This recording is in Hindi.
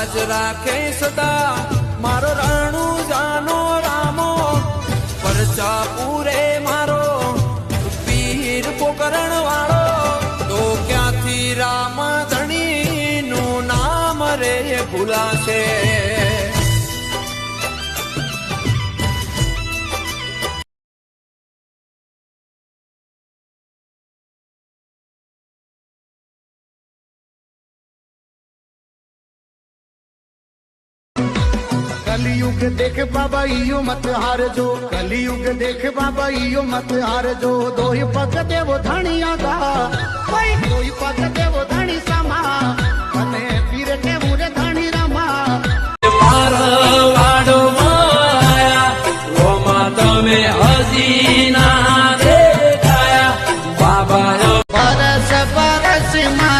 लाज राखे सदा मारो राणू जानो रामो परचा पूरे मारो पीर पोकरण वालो तो क्या थी राम धनी नु नाम रे भूलाशे। कलियुग देख बाबा इयो मत हार जो, कलियुग देख बाबा इयो मत हार जो। दो ही पग देवो धनिया दा, दो ही पग देवो